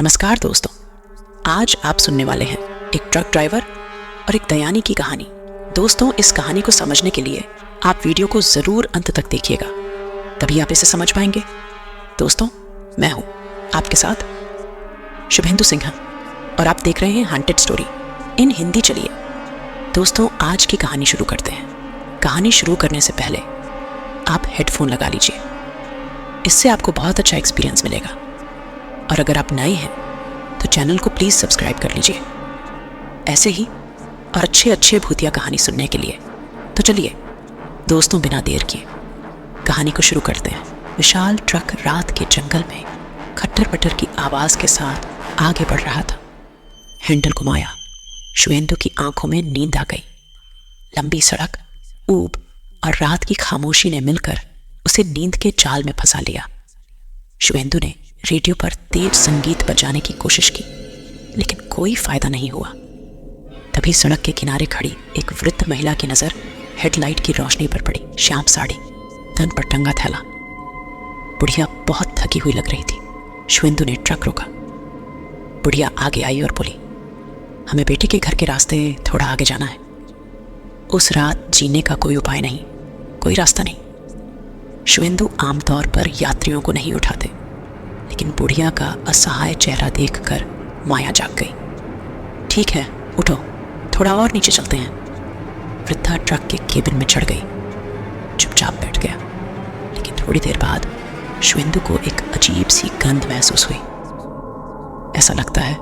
नमस्कार दोस्तों, आज आप सुनने वाले हैं एक ट्रक ड्राइवर और एक दयानी की कहानी। दोस्तों, इस कहानी को समझने के लिए आप वीडियो को जरूर अंत तक देखिएगा, तभी आप इसे समझ पाएंगे। दोस्तों, मैं हूं आपके साथ शुभेंदु सिंह और आप देख रहे हैं हंटेड स्टोरी इन हिंदी। चलिए दोस्तों, आज की कहानी शुरू करते हैं। कहानी शुरू करने से पहले आप हेडफोन लगा लीजिए, इससे आपको बहुत अच्छा एक्सपीरियंस मिलेगा। और अगर आप नए हैं तो चैनल को प्लीज़ सब्सक्राइब कर लीजिए, ऐसे ही और अच्छे भूतिया कहानी सुनने के लिए। तो चलिए दोस्तों, बिना देर किए कहानी को शुरू करते हैं। विशाल ट्रक रात के जंगल में खट्टर पट्टर की आवाज़ के साथ आगे बढ़ रहा था। हैंडल घुमाया, शुभेंदु की आंखों में नींद आ गई। लंबी सड़क, ऊब और रात की खामोशी ने मिलकर उसे नींद के जाल में फंसा लिया। शुभेंदु ने रेडियो पर तेज संगीत बजाने की कोशिश की, लेकिन कोई फायदा नहीं हुआ। तभी सड़क के किनारे खड़ी एक वृद्ध महिला की नजर हेडलाइट की रोशनी पर पड़ी। श्याम साड़ी, तन पर टंगा थैला। बुढ़िया बहुत थकी हुई लग रही थी। शुभेंदु ने ट्रक रोका। बुढ़िया आगे आई और बोली, हमें बेटे के घर के रास्ते थोड़ा आगे जाना है। उस रात जीने का कोई उपाय नहीं, कोई रास्ता नहीं। शुभेंदु आमतौर पर यात्रियों को नहीं उठाते, लेकिन बुढ़िया का असहाय चेहरा देखकर माया जाग गई। ठीक है, उठो, थोड़ा और नीचे चलते हैं। वृद्धा ट्रक के केबिन में चढ़ गई, चुपचाप बैठ गया। लेकिन थोड़ी देर बाद शुभेंदु को एक अजीब सी गंध महसूस हुई। ऐसा लगता है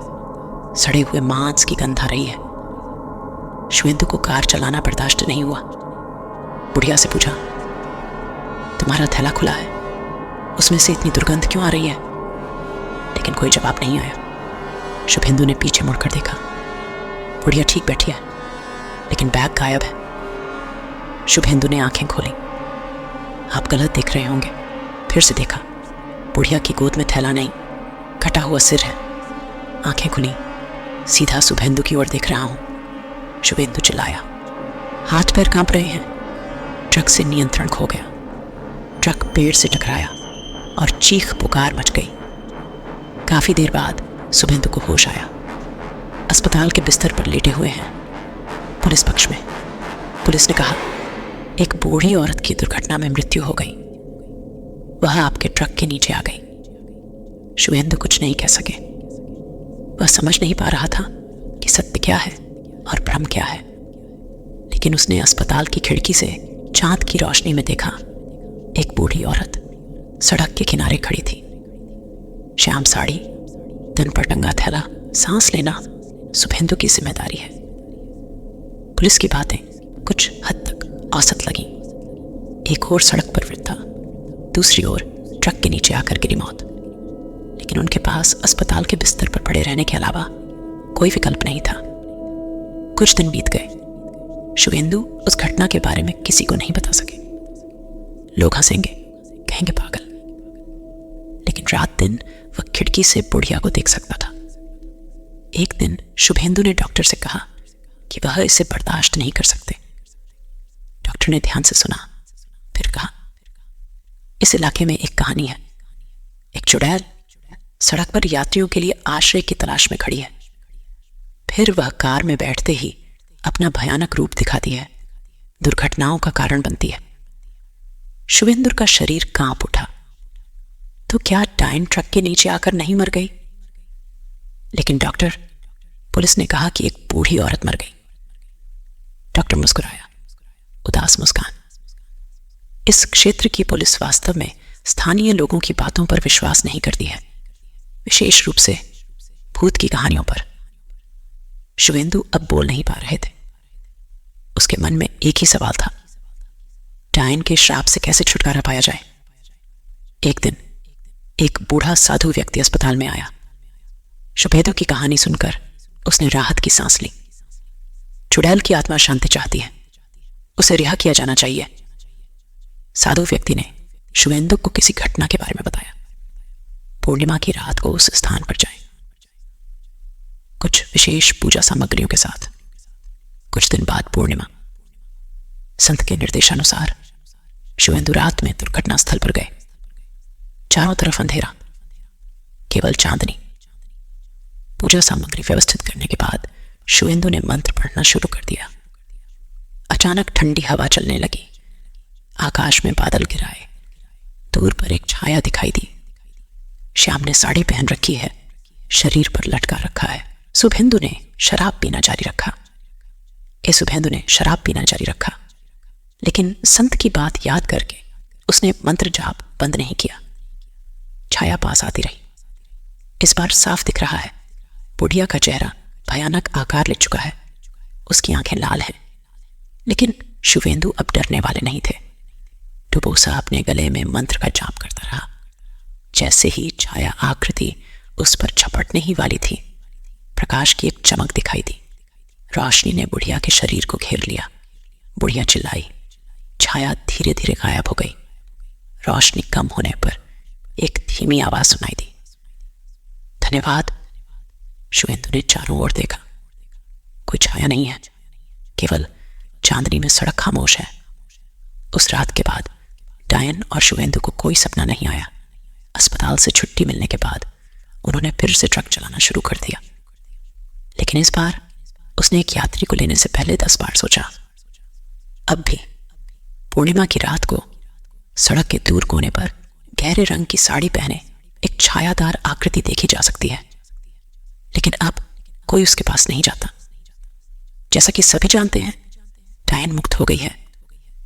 सड़े हुए मांस की गंध आ रही है। शुभेंदु को कार चलाना बर्दाश्त नहीं हुआ। बुढ़िया से पूछा, तुम्हारा थैला खुला है, उसमें से इतनी दुर्गंध क्यों आ रही है? लेकिन कोई जवाब नहीं आया। शुभेंदु ने पीछे मुड़कर देखा। बुढ़िया ठीक बैठी है, लेकिन बैग गायब है। शुभेंदु ने आंखें खोली। आप गलत देख रहे होंगे। फिर से देखा, बुढ़िया की गोद में थैला नहीं, कटा हुआ सिर है। आंखें खुली, सीधा शुभेंदु की ओर देख रहा हूं। शुभेंदु चिल्लाया, हाथ पैर कांप रहे हैं। ट्रक से नियंत्रण खो गया। ट्रक पेड़ से टकराया और चीख पुकार मच गई। काफी देर बाद शुभेंदु को होश आया। अस्पताल के बिस्तर पर लेटे हुए हैं। पुलिस पक्ष में। पुलिस ने कहा, एक बूढ़ी औरत की दुर्घटना में मृत्यु हो गई, वह आपके ट्रक के नीचे आ गई। शुभेंदु कुछ नहीं कह सके। वह समझ नहीं पा रहा था कि सत्य क्या है और भ्रम क्या है। लेकिन उसने अस्पताल की खिड़की से चांद की रोशनी में देखा, एक बूढ़ी औरत सड़क के किनारे खड़ी थी। श्याम साड़ी, तन पर टंगा थैला। सांस लेना शुभेंदु की जिम्मेदारी है। पुलिस की बातें कुछ हद तक औसत लगी। एक और सड़क पर वृद्धा, दूसरी ओर ट्रक के नीचे आकर गिरी मौत। लेकिन उनके पास अस्पताल के बिस्तर पर पड़े रहने के अलावा कोई विकल्प नहीं था। कुछ दिन बीत गए। शुभेंदु उस घटना के बारे में किसी को नहीं बता सके। लोग हंसेंगे, कहेंगे पागल। लेकिन रात दिन वह खिड़की से बुढ़िया को देख सकता था। एक दिन शुभेंदु ने डॉक्टर से कहा कि वह इसे बर्दाश्त नहीं कर सकते। डॉक्टर ने ध्यान से सुना, फिर कहा, इस इलाके में एक कहानी है। एक चुड़ैल सड़क पर यात्रियों के लिए आश्रय की तलाश में खड़ी है। फिर वह कार में बैठते ही अपना भयानक रूप दिखाती है, दुर्घटनाओं का कारण बनती है। शुभेंदु का शरीर कांप उठा। तो क्या डायन ट्रक के नीचे आकर नहीं मर गई? लेकिन डॉक्टर, पुलिस ने कहा कि एक बूढ़ी औरत मर गई। डॉक्टर मुस्कुराया, उदास मुस्कान। इस क्षेत्र की पुलिस वास्तव में स्थानीय लोगों की बातों पर विश्वास नहीं करती है, विशेष रूप से भूत की कहानियों पर। शुभेंदु अब बोल नहीं पा रहे थे। उसके मन में एक ही सवाल था, डायन के श्राप से कैसे छुटकारा पाया जाए। एक दिन एक बूढ़ा साधु व्यक्ति अस्पताल में आया। शुभेंदु की कहानी सुनकर उसने राहत की सांस ली। चुड़ैल की आत्मा शांति चाहती है, उसे रिहा किया जाना चाहिए। साधु व्यक्ति ने शुभेंदु को किसी घटना के बारे में बताया। पूर्णिमा की रात को उस स्थान पर जाएं, कुछ विशेष पूजा सामग्रियों के साथ। कुछ दिन बाद पूर्णिमा। संत के निर्देशानुसार शुभेंदु रात में दुर्घटना स्थल पर गए। चारों तरफ अंधेरा, केवल चांदनी। पूजा सामग्री व्यवस्थित करने के बाद शुभेंदु ने मंत्र पढ़ना शुरू कर दिया। अचानक ठंडी हवा चलने लगी। आकाश में बादल गिराए। दूर पर एक छाया दिखाई दी। श्याम ने साड़ी पहन रखी है, शरीर पर लटका रखा है। शुभेंदु ने शराब पीना जारी रखा। लेकिन संत की बात याद करके उसने मंत्र जाप बंद नहीं किया। छाया पास आती रही। इस बार साफ दिख रहा है। बुढ़िया का चेहरा भयानक आकार ले चुका है। उसकी आंखें लाल हैं। लेकिन शुभेंदु अब डरने वाले नहीं थे। डुबोसा अपने गले में मंत्र का जाप करता रहा। जैसे ही छाया आकृति उस पर झपटने ही वाली थी, प्रकाश की एक चमक दिखाई दी। रोशनी ने बुढ़िया के शरीर को घेर लिया। बुढ़िया चिल्लाई। छाया धीरे धीरे गायब हो गई। रोशनी कम होने पर एक धीमी आवाज सुनाई दी। धन्यवाद। शुभेंदु ने चारों ओर देखा। कोई छाया नहीं है, केवल चांदनी में सड़क खामोश है। उस रात के बाद डायन और शुभेंदु को कोई सपना नहीं आया। अस्पताल से छुट्टी मिलने के बाद उन्होंने फिर से ट्रक चलाना शुरू कर दिया। लेकिन इस बार उसने एक यात्री को लेने से पहले 10 बार सोचा। अब भी पूर्णिमा की रात को सड़क के दूर कोने पर गहरे रंग की साड़ी पहने एक छायादार आकृति देखी जा सकती है। लेकिन अब कोई उसके पास नहीं जाता। जैसा कि सभी जानते हैं, डायन मुक्त हो गई है,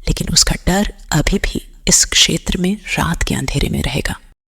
लेकिन उसका डर अभी भी इस क्षेत्र में रात के अंधेरे में रहेगा।